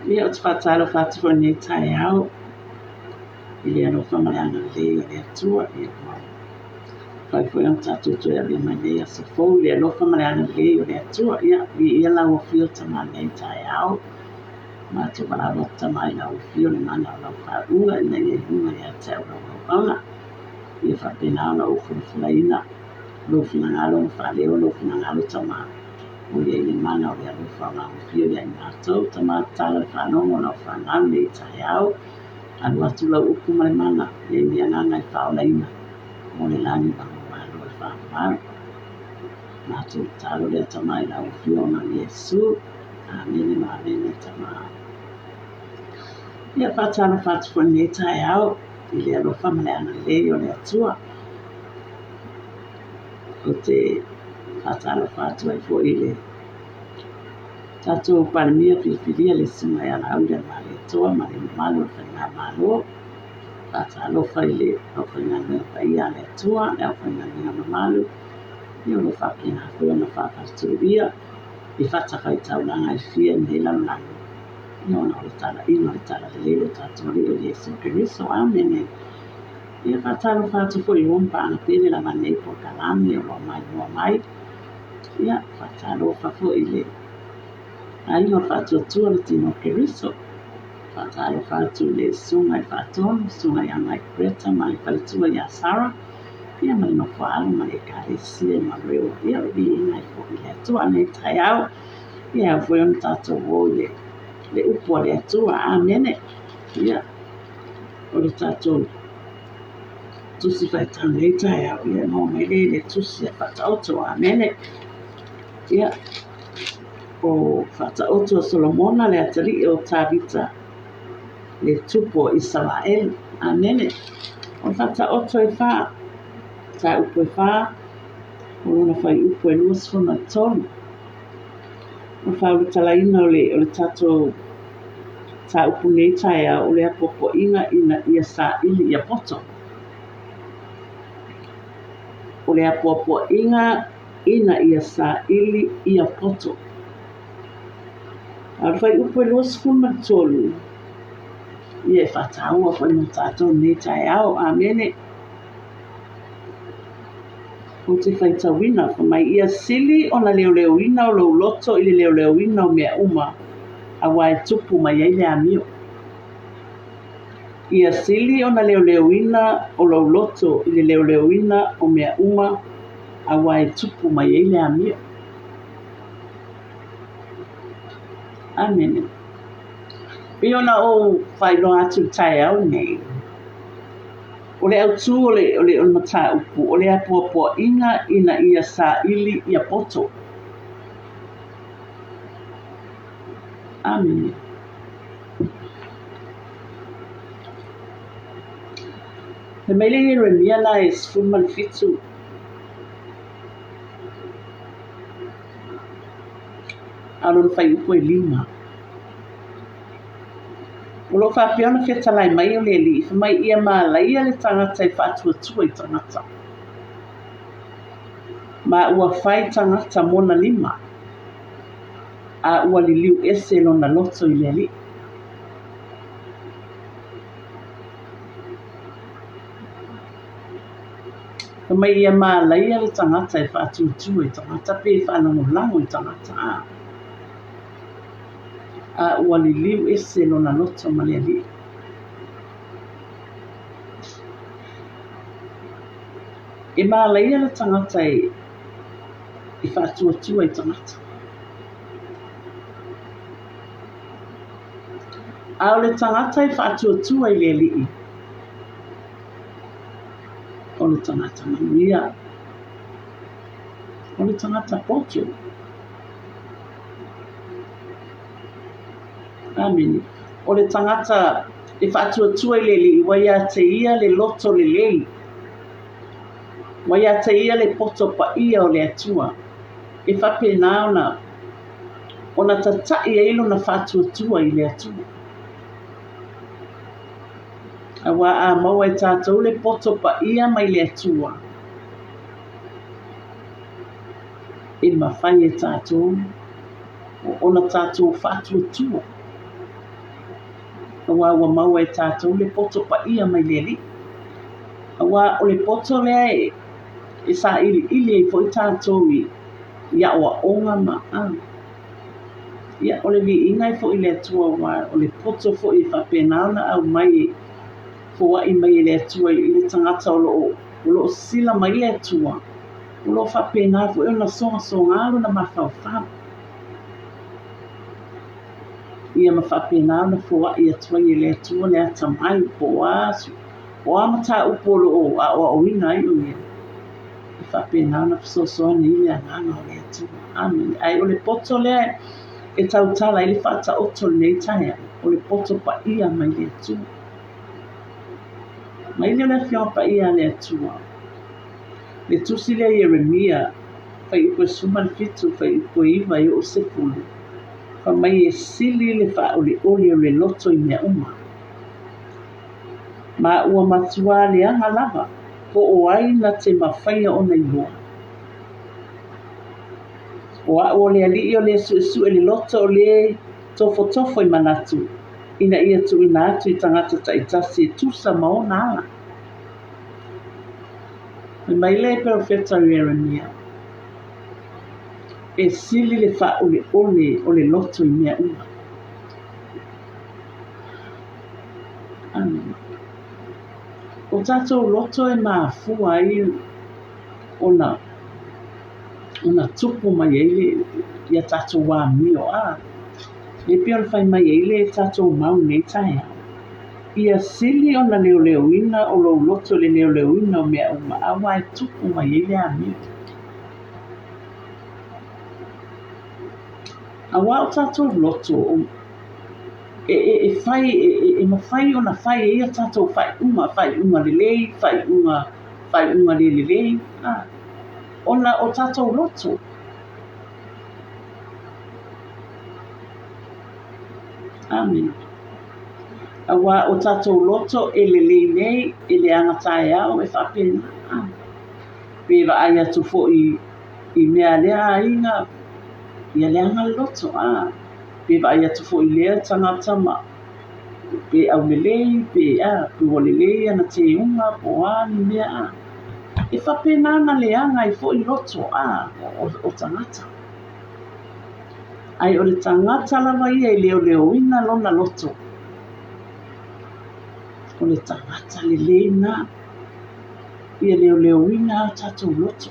Ia o te whātalo whātua nei tai au. I le alo whamaleanga le o le atua. Ia whai fwoi am tātou toi a le mai nei a se fau. Le alo whamaleanga le o le atua. Ia lau o fio tama nei tai au. Ma te wala rota mai lau o fio le mana o lau whaunga. Ina ia hunga ia te au lau whaunga. Ia whapena o lau whulfulaina. Lau whinangalo ma whaleo lau whinangalo tama. O le i mana o le alo whaunga o fio le inatou. Tama tala whanongo lau whanau nei tai au. Anu atu lau upu mai mana. Le mi anana I whaolaina. Mo le lani bango walo e whaamau. Mātou talo le tamai lau fio na Yesu. Amene ma amene tamai. Ia whātalo whātua nei tai au. I le alo whamaleana le o le atua. O te whātalo whātua I fo I le tātou paramia whiwhiria le sunga ia la aura ma le toa ma le malo whainga malo. Whātalo whai le au whainga nea whai ia le toa, le au whainga nea ma malo. Ia le whakena whua na whāpatu ia. I whatakai tauranga I fia nei laulango. Ia ona o le tala ino le tala le lele tātou leo Yesu Keriso. Amene. Ia whātalo whātu fo I wompa ana pere la manei po kalame o lo mai mua mai. Ia whātalo whafo I le Aino whātua le tino Keriso. Whātalo whātu le sunga I whātonu, sunga I angai Greta, mai whalitua I a Sarah. Ia mai no whaalo mai e kāresia ma reo. Ia uri inga I fo I le atua nei tai au. Ia fwe on tātou wō le upua le atua. Amene. Ia. O le tātou tusi whaitau nei tai au. Ia no mai le tusi a whataoto. Amene. Ia. O whataoto Solomona le atari o Tabita le tupo Israel. Amene. O whataoto e wha. Ta upo e wha. O lona whai upo e luas whana tonu. O whaurutalaina o le tato ta upo nei taia o le apopo inga ina ia sa ili ia poto. O le apopo inga ina ia sa ili ia poto. Al fai upo e luas whana tonu. Ia e whataua whai no tato nei taia o. Amene. O te whaitawina, mai ia sili o na leo-leoina o lau loto I le leo-leoina o mea uma, a wae tupu mai ai le amio. Ia sili o na leo-leoina o lau loto I le leo-leoina o mea uma, a wae tupu mai ai le amio. Amene. Iona o whailo atu tai au nei. O le autu o le mata upu, o le apua inga ina ia sa ili ia poto. Amen. He meile ni Jeremia na e sfumal fitu. Alon fai upu e lima. O lo whapiona whia talai mai o le li, mai ia mālaia le tangata I whātua I tangata. Ma ua whai tangata mona lima. A ua li liu ese lona loto I le li. Mai ia mālaia le tangata I whātua I tangata, pe whanangolango I tangata. A ua li liu ese lona loto ma le li. E mālaia le tangata I whātua I tangata. A o le tangata I whātua I le li. O le tangata manuia. O le tangata poto. Amen. O le tangata e whātua I le li, waia te ia le loto le lei. Waia te ia le poto pa ia o le atua. E whapena ona tatai e ilo na whātua I le atua. Awa a maua e tātou le poto pa ia mai le atua. E mawhai e tātou. O ona tātou whātua. Awa ua maua e tātou le poto pa ia mai le li. Awa o le poto lea e sa ili e fo i tātou ia oa onga ma ia o le vi inga e fo i le atua o le poto fo i whapenana au mai fo wa i mai le atua i le tangata o lo sila mai le atua. O lo whapena fo i ona songa alo na mawhawhau. Ia ma whapena na fo wa i atua i le atua le atamai po asu. O amata upolo o a o ina i o ia. I whapena na fisosoa ni le anana o le atua. Amen. Ai o le poto lea e tautala i le whata oto nei taia. O le poto pa ia mai le atua. Mai le fia pa ia le atua. Le tusi le Yeremia fai upo suma le fitu fai upo iwa i o sepulu. Fa mai e sili le fa o le le loto i mea uma. Ma ua matua le anga lava po o ai na te mawhaia o nei loa. O a o le ali o le su e le loto o le tofo i manatu. Ina ia tu ina atu i tangata ta i tasi e tusa maona ala. Mai le profeta Yeremia e sili le fa o le loto i mea uma. O tatou loto e mafua ai ona tupu mai ele ia tatou wa mio le pia le fai mai ele tatou mau nei taia. Ia sili ona leo o lo loto le leo o mea uma awa e tupu mai ele a mio. Awa o tatou loto e mawhai ona whai e ia tatou whai unga lelei, whai unga lelei. Ona o tatou loto. Amen. Awa o tatou loto e lelei nei, e le angatai au e whapena. Peva ai atu fo i mea lea inga, ia le anga loto. Peva ai atu fo i lea tangata ma. Pe au lelei, pe o lelei ana te unga po ni mea e whapena na le anga i fo i loto o tangata. Ai o le tangata lava ia i leo ina lona loto. O le tangata lelei na ia leo ina tatou loto.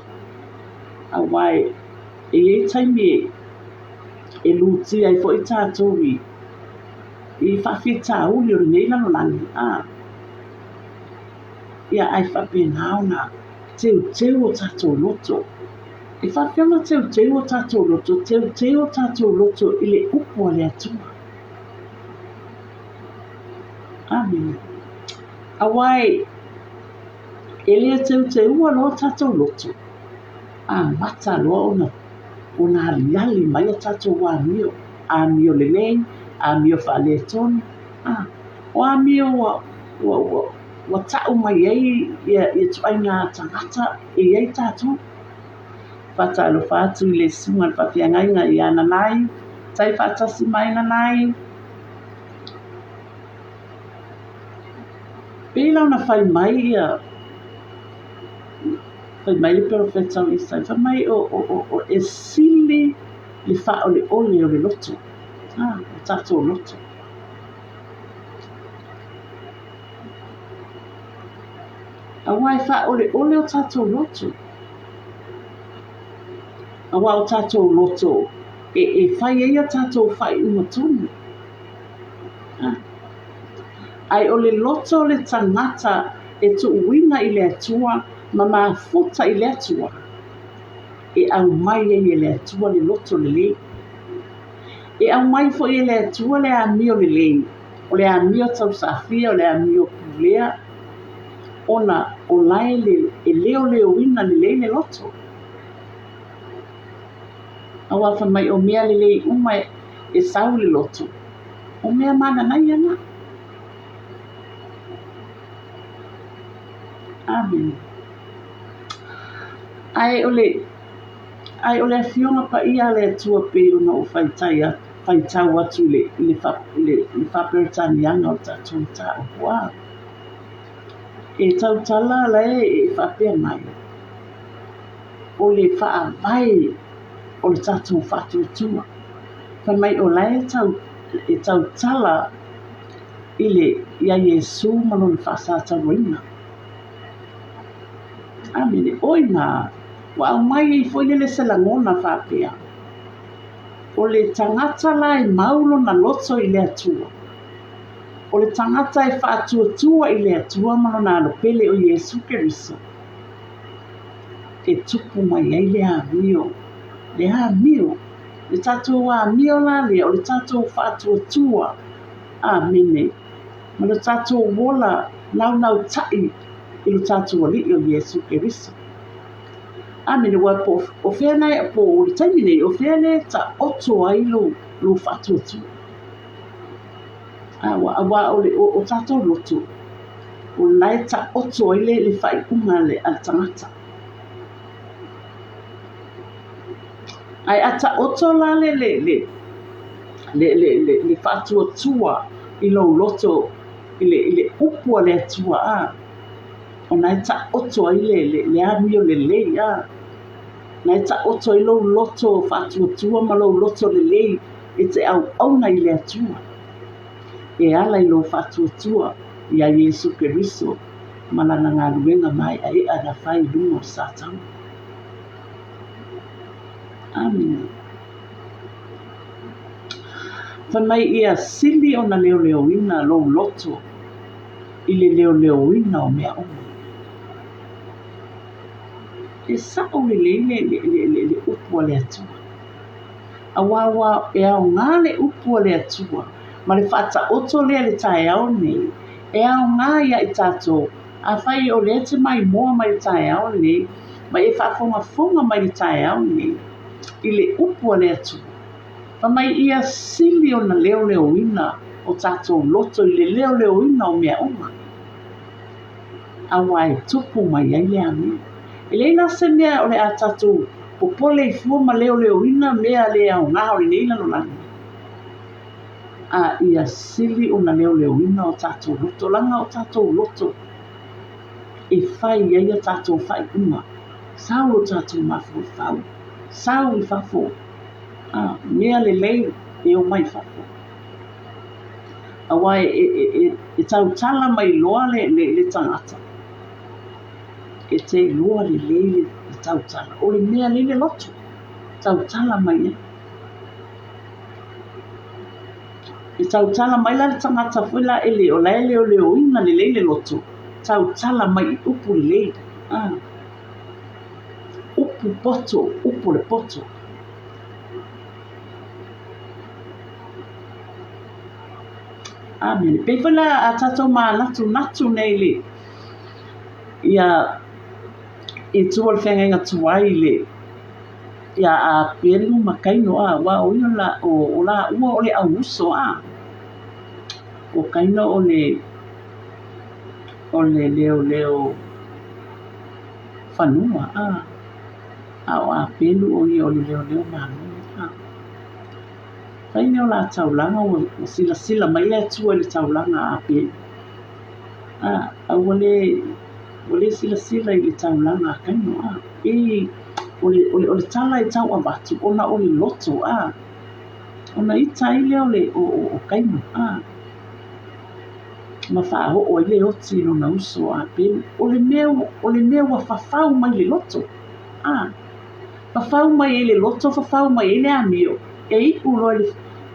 Awai e taimi e luti ai fo i tatou i whawhita uli o nei lano lani. Ia ai whapena ona teu o tatou loto. E whawhianga teu o tatou loto, teu o tatou loto i le upo le atua. Amen. Awai, e lea teu alo tatou loto. Mata loa ona aliali mai a tatou wa mio. A mio lelei, a mio whale toni. O a mio wa tau mai ei ia tuainga tangata e ei tatou. Fata alo fatu i le sunga le whawhiangainga i ana nai. Tai whatasi mai na nai. Pēlau na whai mai ia. Whai mai le profeta o Isai. Whai mai o e sili le wha o le ole o le loto. O tatou loto. Awa e wha o le ole o tatou loto. Awa o tatou loto e whai eia tatou whai umatonu. Ai o le loto le tangata e tu uina i le atua ma mafuta i le atua. E au mai e le atua le loto le le. E au mai fo i le atua le amio le le. O le amio tau safia o le amio pulea. Ona o lai e leo ina le le loto. Awa fa mai o mea lelei uma e sau le loto. O mea mana nai ana. Amen. Ai ole a fionga pa ia le atua pe una o whaitai atu. fai tau atu le whaperetanianga o tātou tā o pua. E tau tala la e whapea mai. O le wha vai o le tātou whatuatua. Whai mai o lai e tau tala i le ia Iesu malo le whasata roina. Amene, oi nā, wa au mai i fwile le selangona whapea. O le tangata la e maulo na loto i le atua. O le tangata e whatuatua i le atua malo na alopele o Iesu Keriso. E tupu mai ai le amio. Le amio. Le tatou amio la le o le tatou whatuatua. Amene. Ma le tatou wola nau tai i le tatou ali o Iesu Keriso. Amene wa po o fena po o le taimine o fena ta oto ai lo whatuatua. Wa o tatou loto. O lai ta oto ai le whaikunga le al tangata. Ai ata oto la le whatuatua i lo loto i le upua le atua a. O nai ta oto ai le amio le a. Nai ta oto i lo loto whatuatua ma lo loto le e te au nei le atua. E ala i lo whatuatua i a Iesu Keriso malana ngā ruenga mai a e ana whai lungo Satan. Amen. Whamai ia sili o na leo ina lo loto i le leo ina o mea oma. E sao le upua le atua. Awawa e au ngā le upua le atua. Ma le whata oto lea le tae au nei. E au ngā ia i tātou. A whai o le te mai moa mai le tae au nei. Ma e whafonga mai le tae au nei. I le upua le atua. Whamai ia sili o na leo ina o tātou loto i le leo ina o mea oma. Awa e tupu mai ai le amia. E leila se mea o le a tātou popole i fua ma leo ina mea le au ngā o le neila no langa. A ia sili o na leo ina o tātou loto langa o tātou loto. E whai ia tātou whai uma. Sao o tātou mafu whau. Sao i whafo. Mea le lei e o mai whafo. Awa e tau tala mai loa le tangata. E te loa le lei le tau tala. O le mea le loto. Tau tala mai e. E tau tala mai la le tangata fuila e le o leo ina le lei le loto. Tau tala mai i upu le lei. Upu poto, upu le poto. Amen. Pefala a tatou ma natu nei le. Ia e tua le whenga tuai le. Ia a pelu makaino a wa o ina la o la ua o le au uso a. O kaino o le leo whanua a. A pelu o ia o le leo manu a. Kaino la taulanga o sila mai le tua le taulanga a pelu. A wale sila i le taulanga a kaino a. O le tala i tau avatu, ona o le loto a. Ona i taile o kaino a. Ma wha o le oti no na uso a pelu. O le mea wa whawhau mai le loto. Whawhau mai le loto, whawhau mai le amio. E ipu loa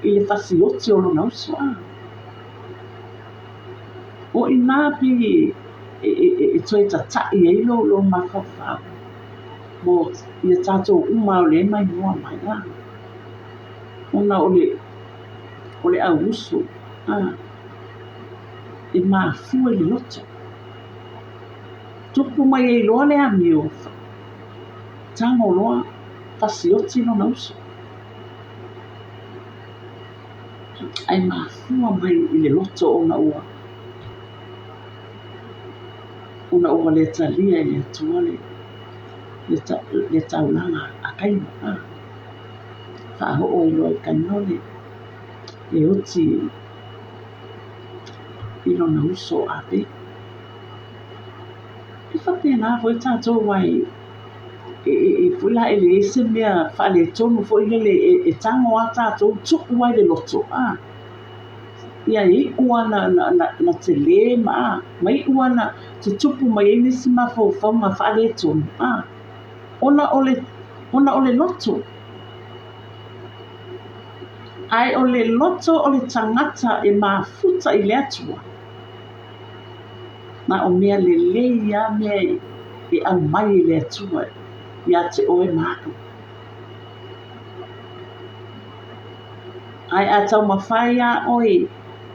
i le whasi oti o na uso a. O i nā pi e toi ta tai e lo ma whawhau. Mo ia tātou uma o le mai mua mai a. Ona o le au uso. E mafua i le loto. Tupu mai e loa le amio. Tango loa whasi oti no na uso. Ai mafua mai i le loto o na ua. Ona ua le talia i le atua le taulanga a kaino. Whaho o i loa i kainole. e oti i lona uso ape. E whapena fo i tātou wai e fula e le ese mea whale tonu fo i le e tango a tātou tuku wai le loto. Ia e ua na te le ma mai ua na te tupu mai e nisi ma fo ma whale tonu. Ona ole loto. Ai ole loto ole tangata e mafuta i le atua. Na o mea le ia mea e au mai i le atua ia te oe manu. Ai a tau mawhai a oe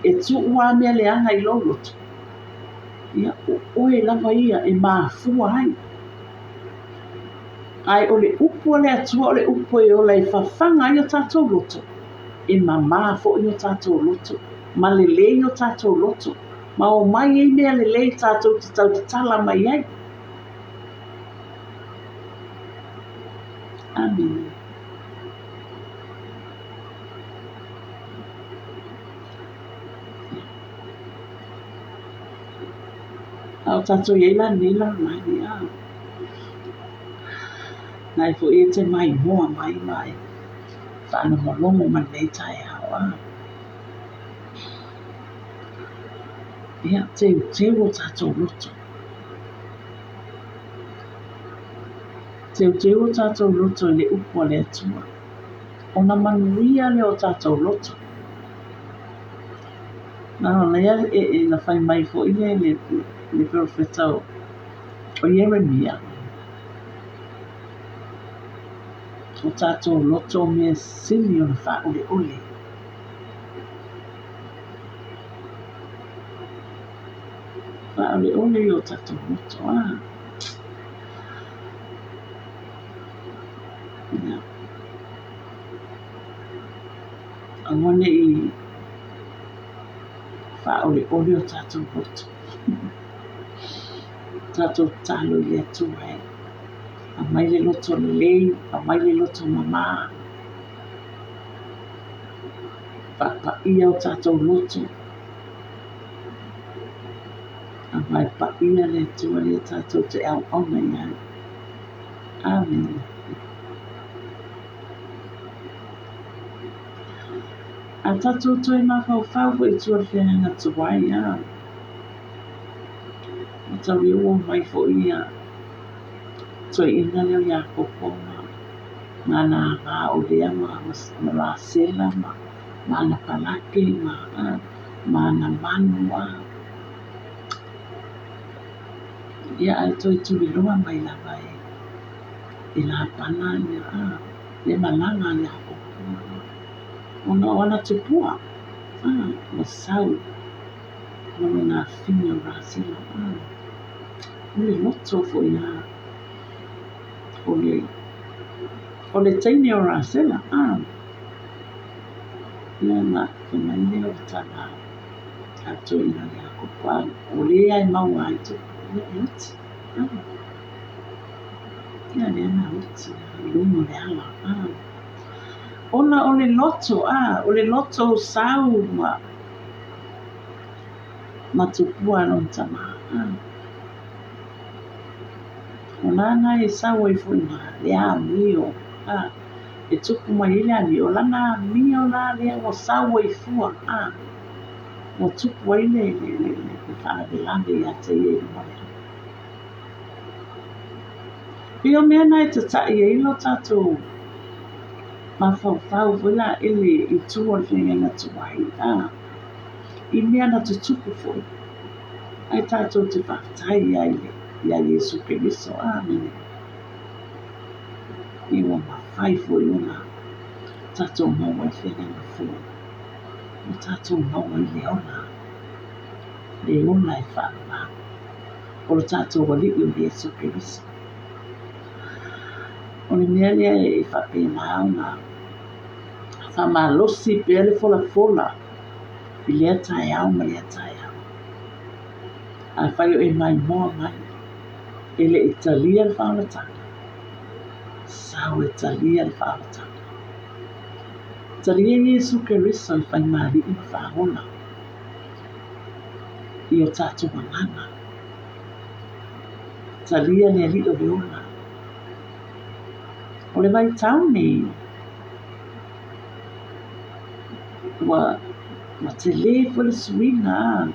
e tu ua mea le anga i lo loto. Ia oe lava ia e mafua ai. Ai ole upu le atua ole upu e ola e whawhanga i o tātou loto. E mamā fo i o tātou loto. Ma le le i o tātou loto. Ma o mai e mea le le tātou te tau te tala mai ai. Amen. Au tātou iei la nila mai ni a. Nai fo e te mai moa mai. Whana molongo man nei tai hao a. Ia teo tātou loto. Teo tātou loto le upo le atua. Ona manuia le o tātou loto. Nā lea e na whai mai fo i le profeta o Yeremia. O tātou loto mea sili o na wha ole. Wha ole o tātou loto Ia. Angone i wha ole o tātou loto. Tātou talo i atua e. A mai le loto lei, a mai le loto mamā. Pa ia o tātou loto. A mai pa ia le atua le tātou te au onga ia. Amen. A tātou toi ma whau i tua whenanga tu wai ia. A tau i ua mai fo ia. Toi ina leo ia kopoma. Ngā ngā o lea ma la sela ma na palake ma na manua. Ia ai toi tui loa mai la vai. I la pana ia le malanga ia kopoma. Ona tupua. Ma sau. Ona na fina la sela. Ole loto fo ia. Ole taine o rasela, ia na kemaine o tala ato ina le ako kwa, ole ai mau ai to, uti, ia le ana uti, lumo le ala, ona ole loto sau ma tupua non tama, ona na e sau e funa, le a mio, e tuku mai ile ani o lana mio la le o sau e fua o tuku ai le whaabelande ia te e mai. Pio mea nai te tai e ilo tātou ma whau wila ele i tua whenga tuai I mea na te tuku fo ai tātou te whakatai ia Yesu Keriso amen. Iwa mawhai fo iuna tātou maua I whenga fo o tātou maua I leona I whaama o tātou wali I Yesu Keriso o le mea lea e whapena au na whamalosi pea le fola I lea tai au ma lea tai au a whai o e mai moa mai e le Italia le whaamatanga Sao Italia le whaamatanga Talia Yesu Keriso I whai mari I whaona. I o tātou manganga. Talia ne li o leona. O le vai tauni. Wa te le fo le suina.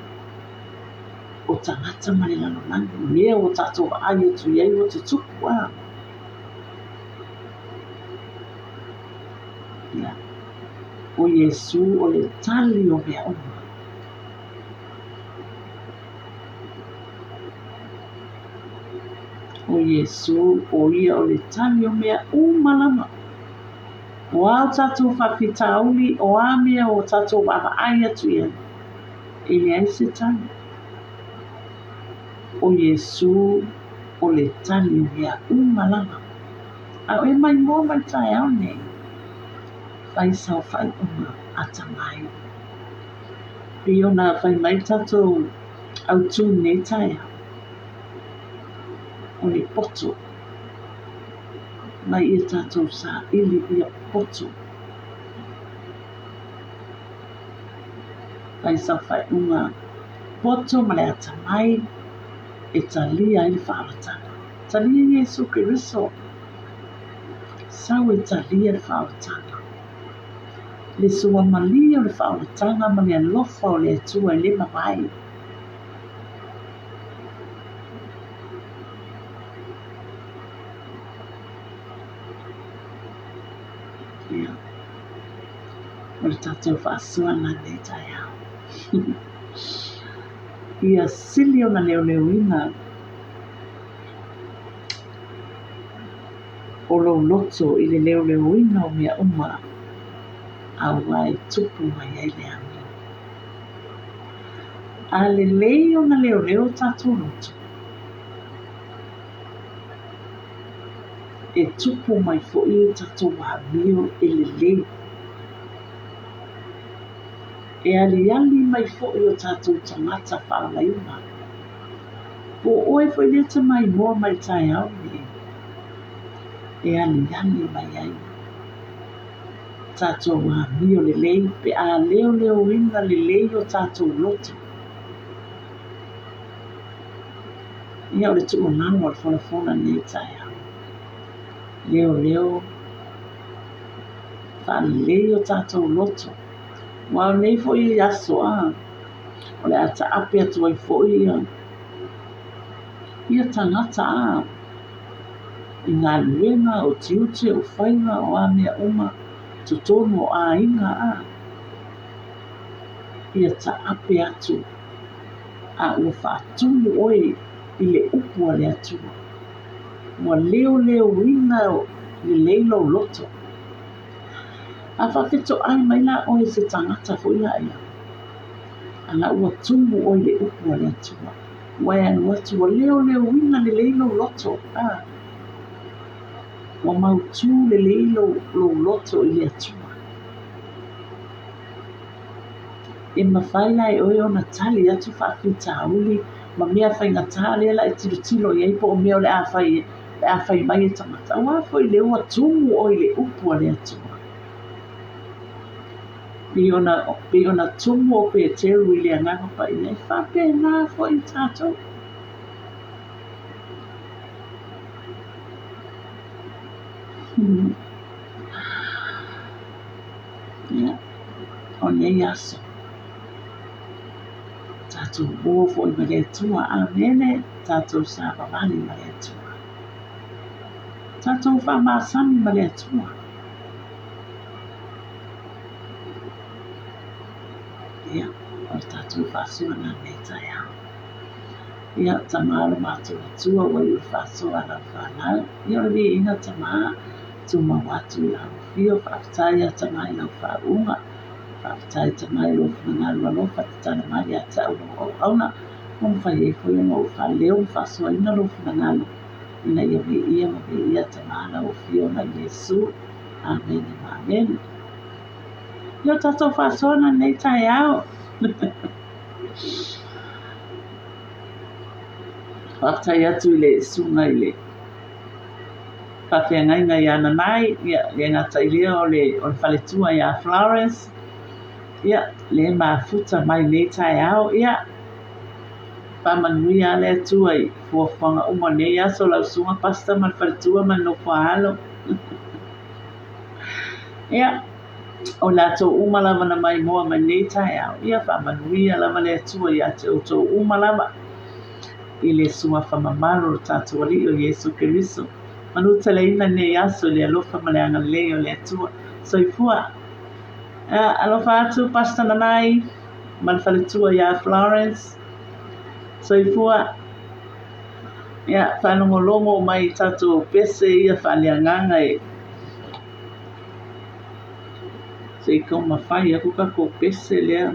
O tangata mare lano nangu. Mea o tātou aia tu iei o te tuku a. Ia. O Yesu o le tali o mea oma. O Yesu o ia o le tali o mea umalama. O ao tātou whawhitauli o a mea o tātou wawa aia tu iei. E le aise tali. O Yesu o le tali o mea umalama. A o e mai mō mai tai au nei. Whai sau whai uma ata mai. Pio nā whai mai tātou au tū nei tai au. O le poto. Mai I tātou sa ili ia poto. Whai sau whai uma poto ma le ata mai. E talia I le whaalatanga. Talia Yesu Keriso. Sau e talia le whaalatanga. Le sua malia o le whaalatanga ma le alofa o le atua I le mawai. Ia. O le tātou whaasua na nei tai au. Ia sili o na leo ina. O lo loto I le leo ina o mea uma. Au ai tupu mai ai le ami. A le leo na leo tātou loto. E tupu mai fo I tātou wāmio e le leo. E ali mai fo I o tātou tangata whaalaima. Po oe fo I leta mai mua mai tai au ni. E ali mai ai. Tātou wāmio le leo pe a leo ina le leo tātou loto. Ia o le tuku nano al whanafona nei tai au. Leo whaaleo tātou loto. Wa nei fo I aso a. O le ata ape atu ai fo I ia tangata a. I ngā luenga o tiute o whainga o a mea uma. Tutono o a inga a. Ia ta ape atu. A ua whaatunu oi I le upu a le atua. Wa leo ina o le leilo loto. A whawhito ai mai la oi se tangata fo ia ia. Ala ua tumu oi le upu a le atua. Wai anu atu wa leo ina le leilo loto. Wa mautu le leilo loto I le atua. E mawhaila e oi o na tali atu whawhita uli. Ma mea whainga tāle la e tilo iei po o mea o le a whai mai e tangata. Wa fo I le ua tumu oi le upu a le atua. Pe ona tumu o pe te ui le anganga pa I nei whape nā fo I tātou. Ia, o nei aso. Tātou o fo I mare tua a mene, tātou sa wawani mare tua. Tātou whamasami mare tua. Ia, o tātou whasua na nei tai au. Ia, tamālo mātou tua wai U whasua na whanau. Ia o vi ina tamā, tu mawatu I lau fio, whaftai a tamā I lau whaunga. Whaftai tamā I lau whanau alofa, tatana mai a tau o auna. Kung whai e fo I ngau whaleo, whasua ina lau whanau. Ina ia vi ia ma vi ia tamā lau fio na Yesu. Amen, amen. Ia tātou whasua na nei tai au. Whaftai atu I le sunga I le whawhiangainga i ana nai, le ngata i leo le whaletua i a Florence, le mafuta mai le tai au, whamanuia le atua i fuawhanga uma nei aso lau sunga pasta man whaletua man no whaalo. O lato uma lava na mai moa mai nei tai au, whamanuia lava le atua i ate o tō uma lava. I le sua whamamalo o tātua li o Yesu Keriso. Manu teleina ne aso le alofa ma le anga le o le atua. So i fua, alofa atu pasta nanai, man whaletua i a Florence. So i fua, whanongolongo mai tātua pese ia whaleanganga e. So i kau mawhai aku kako pese lea.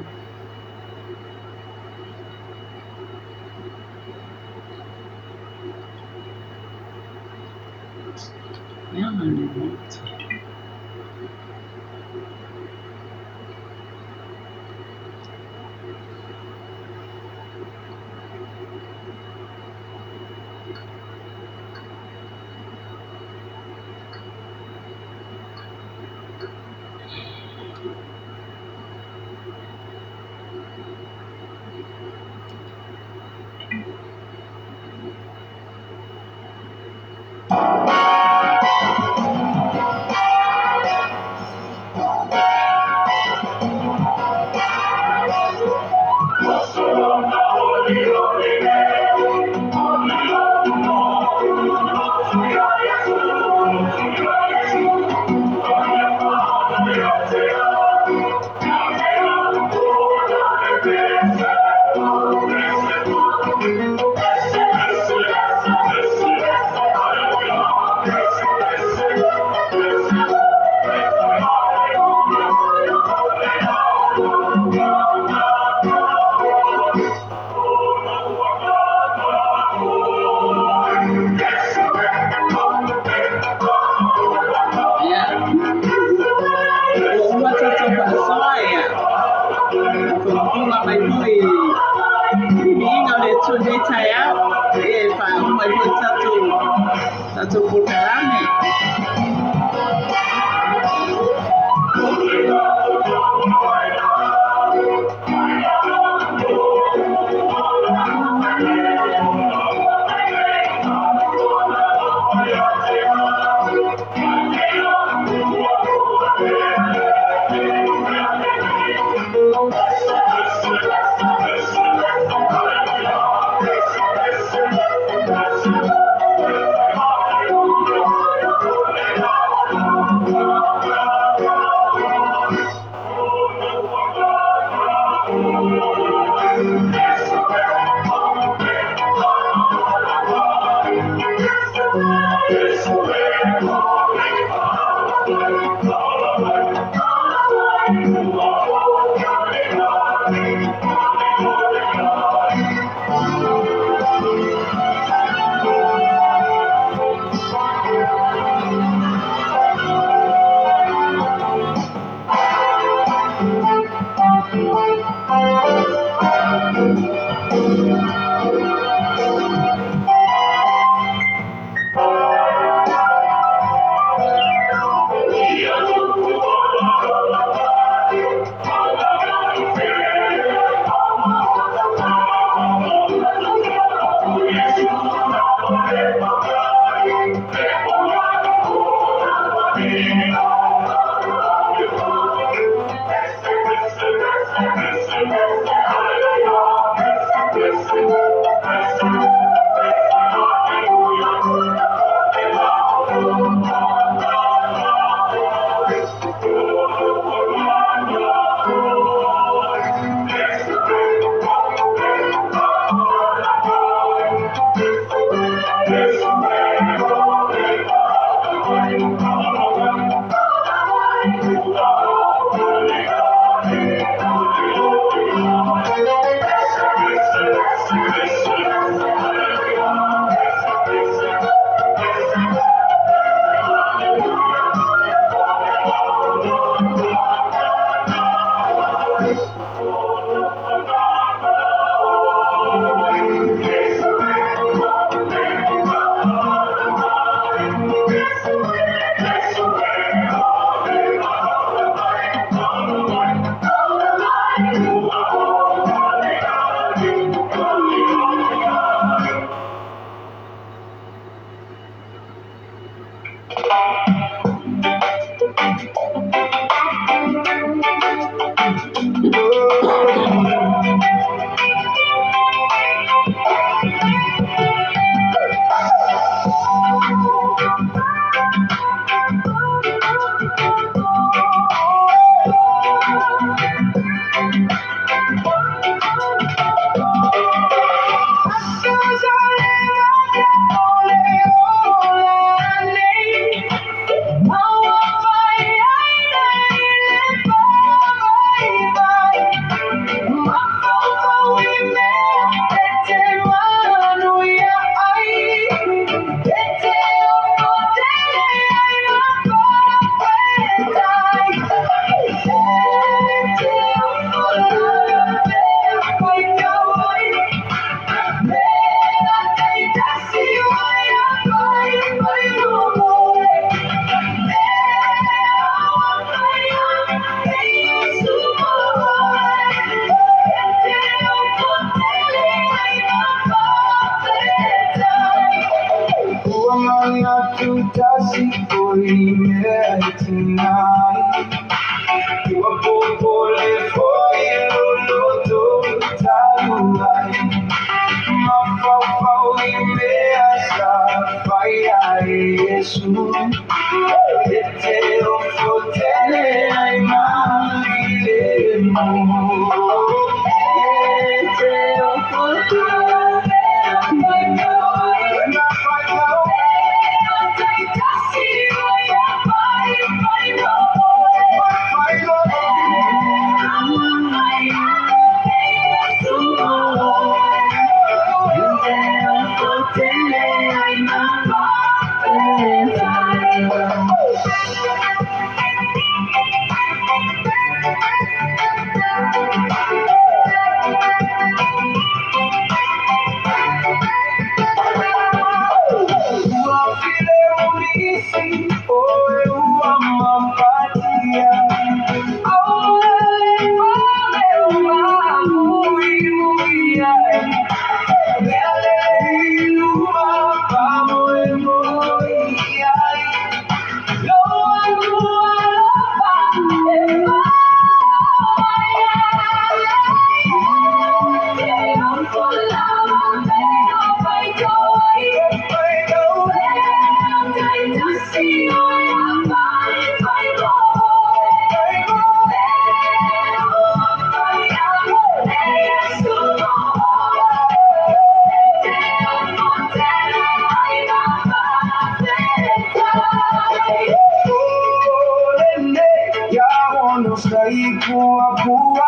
unastahili kuabudiwa.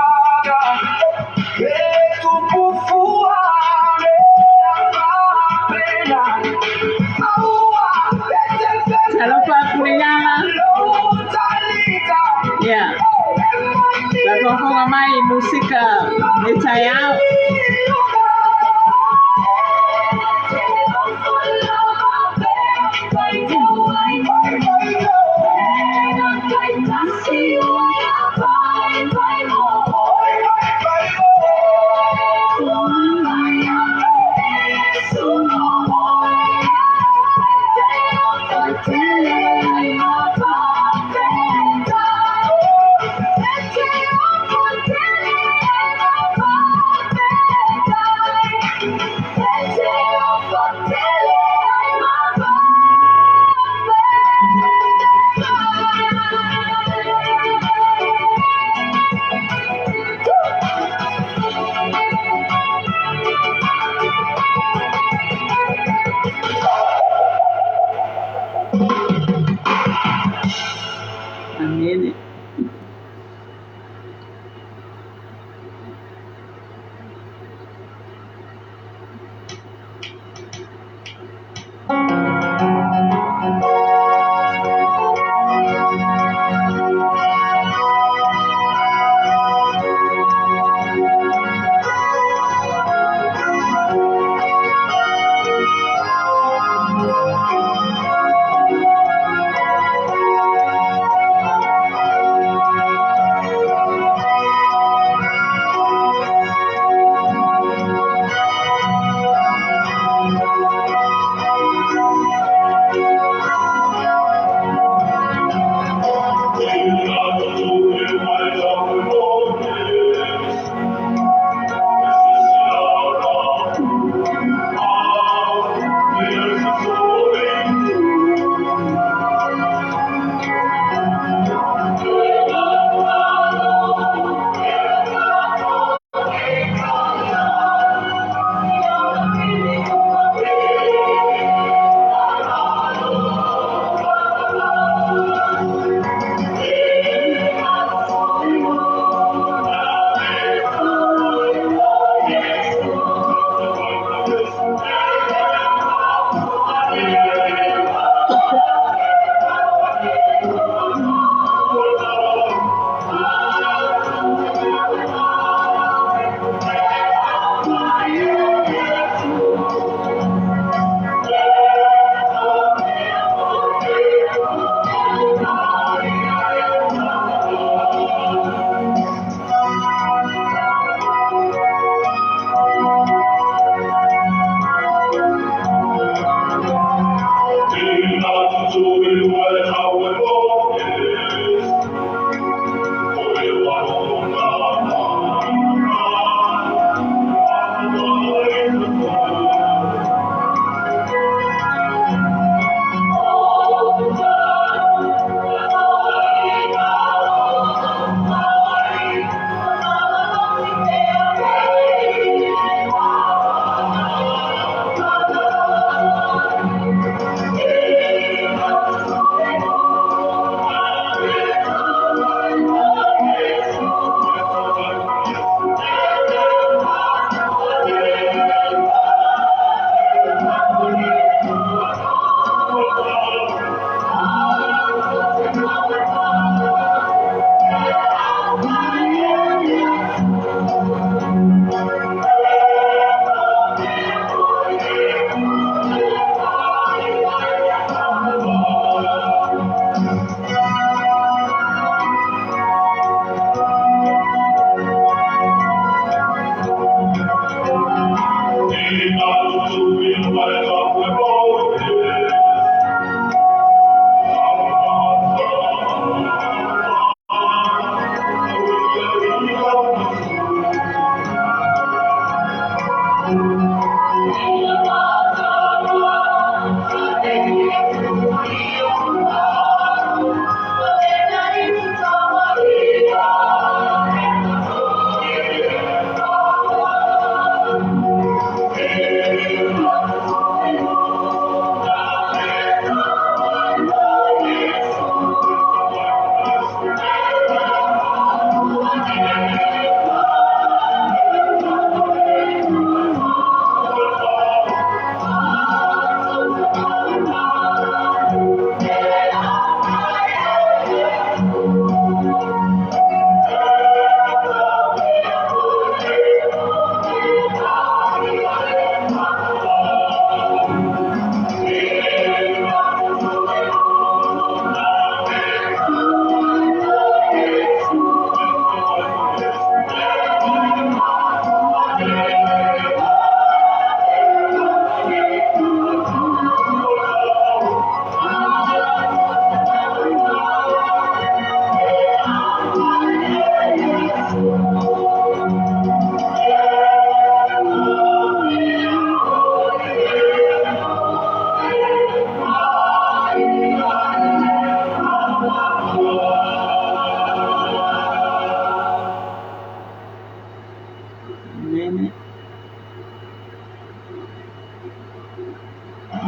Utukufu wake Bwana. Alafu kulingana Wakofunga mai musika meta yao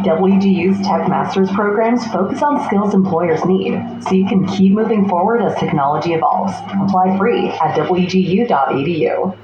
WGU's Tech Masters programs focus on skills employers need, so you can keep moving forward as technology evolves. Apply free at wgu.edu.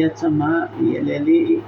Yatama Yeleli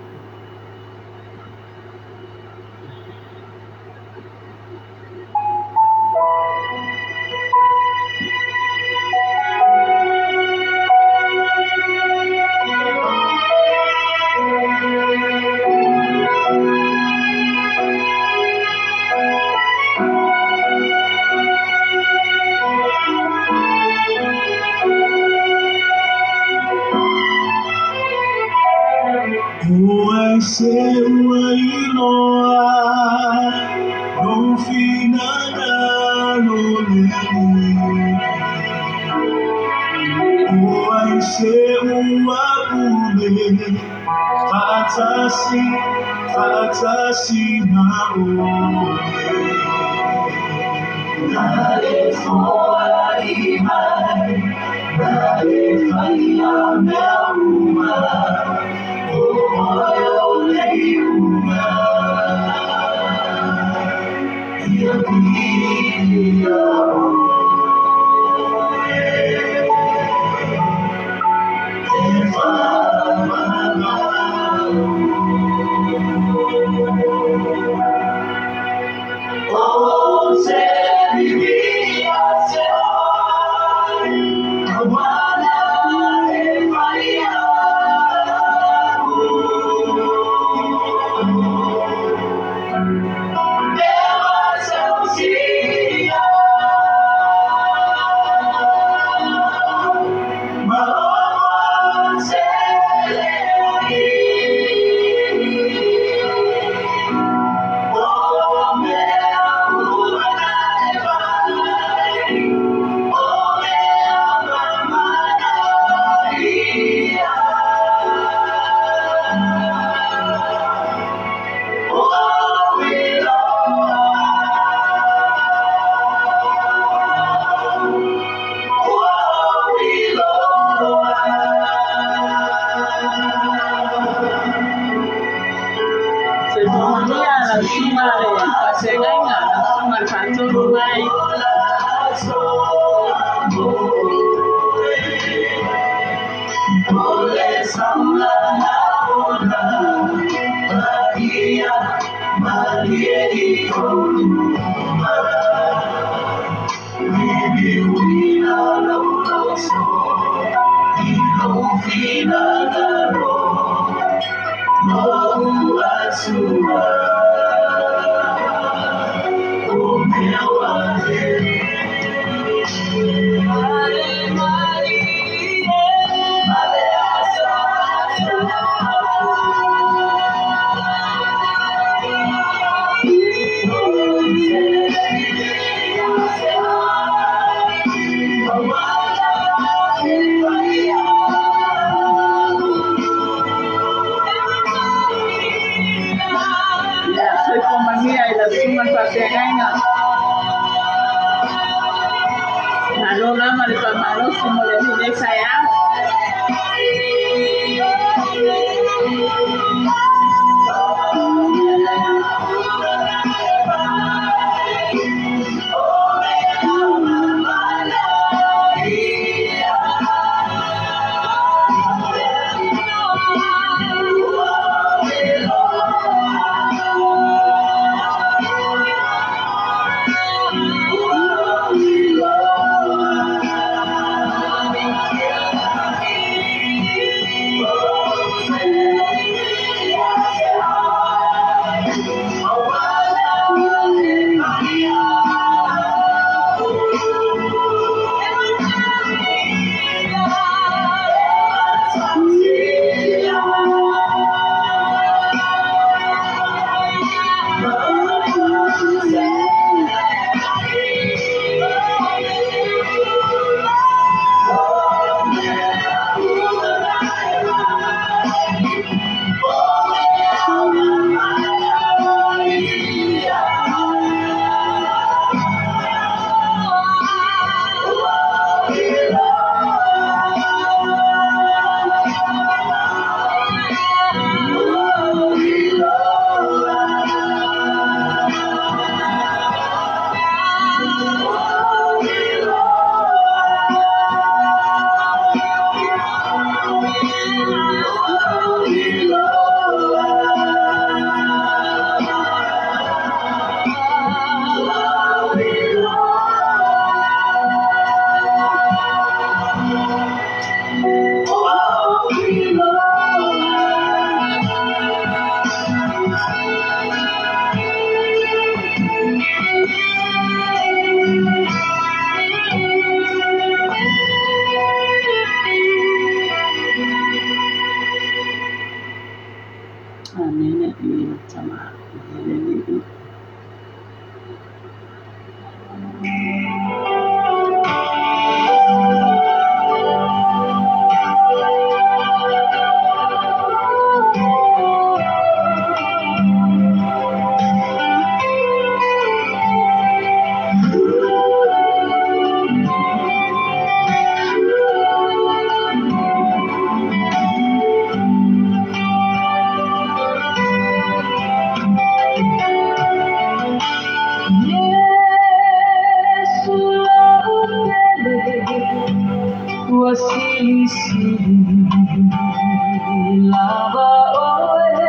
lava oe,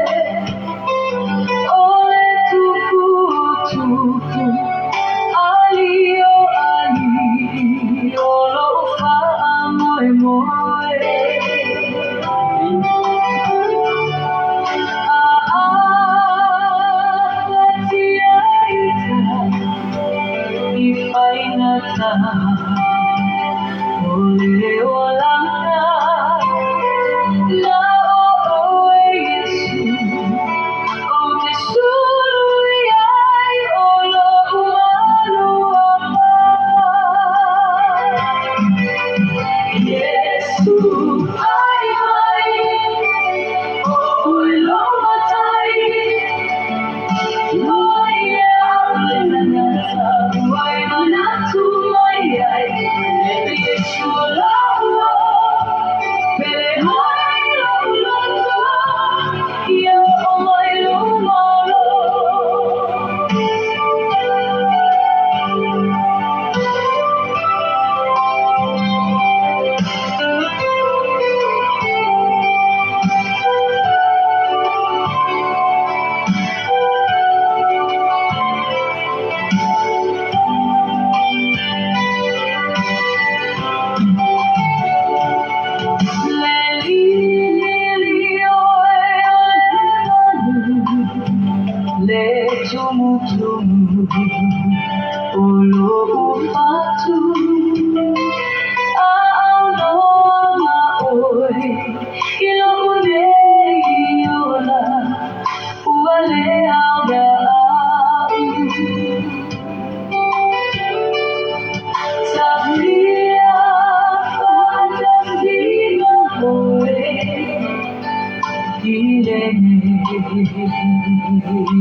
ole tuku tuku, ali o ali, olo fa moe moe. Ipainata, ole olanga, na o Yesu, o te suru ai olo umalu apa. Yesu, ai mai, o lomatai.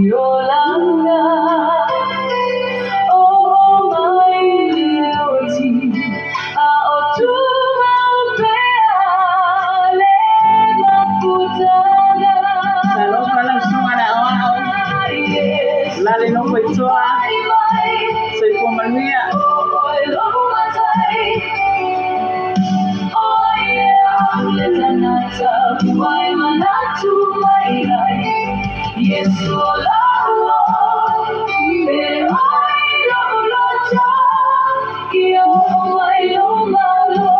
Yolanda, oh my leoti, aotuma peale maputana. Salam salam semua nak awal. Lali no kuitoa. Saya pun manusia. Yesu olawo, me ai lo cha, yo mai lo malo.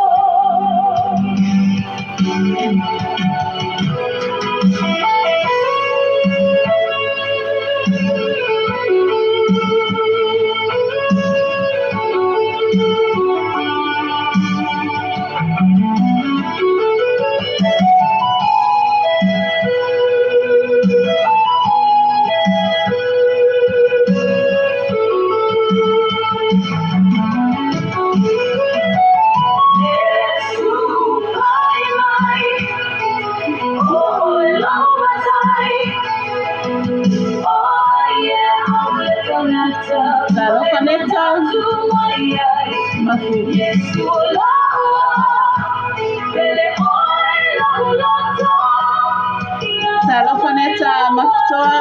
Salam Vanessa Maktoa.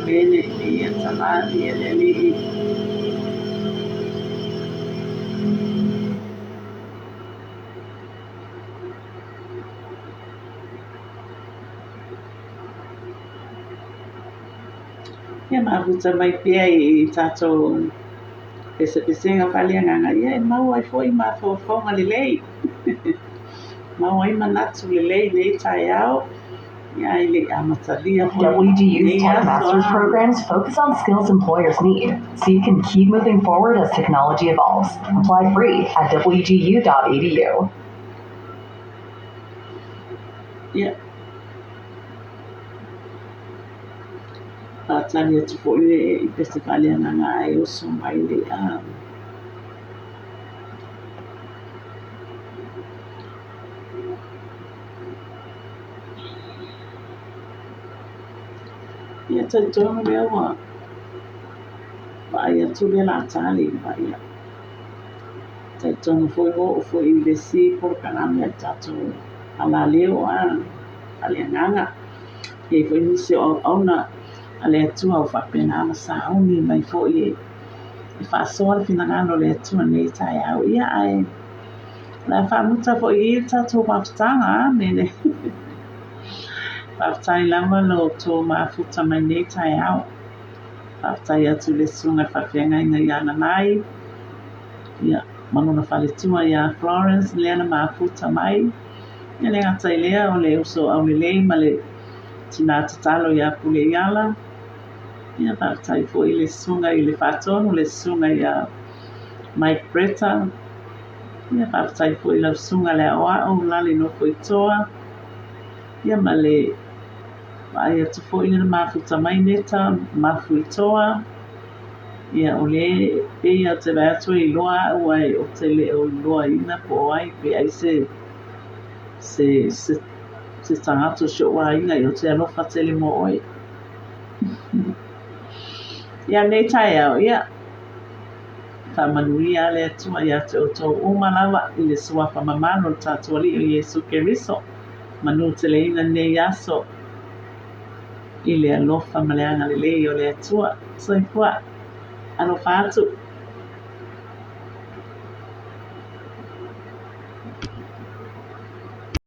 Bene, dia sama dia leli. Ya mabuta mai pia I tato pese ngapali nganga ya mau ai foi ma fo ngalilei. Mau ai manatu lelei nei tayao. WGU's Tech Masters programs focus on skills employers need, so you can keep moving forward as technology evolves. Apply free at wgu.edu. Yeah. Tanya tu po I festival yang ngai usung baile te tonu lea wa vai atu le la tali vai te tonu foi o foi le si por kaname tatu ala leo ale nganga e foi nisi o ona ale atu au whapena ama sauni mai foi e whasoa finangano le atu nei tai au ia ai la whamuta foi i tatu maputanga mene whaptai lama lo tō mafuta mai nei tai au whaptai atu le sunga whawhenga inga iana mai ia manuna whaletua ia Florence lea na mafuta mai ia le ngata i lea o le uso au lelei ma le tina tatalo ia pule iala ia whaptai foi le sunga i le whatonu le sunga ia Mike Bretta ia whaptai foi le sunga le oa o lali no foi toa ia ma le ai atu foi le mafuta mai neta mafu i toa ia o le e ia te vai atu i loa ua o te le o loa ina po ai pe ai se tangata sho wa ina i o te alofa te le mo oi ia nei tai au ia ta manuia le atua ia te o tō umalawa i le sua whamamano tātua li o Yesu Keriso manu te le ina nei aso i le alofa maleanga le lei o le atua soifua alofa atu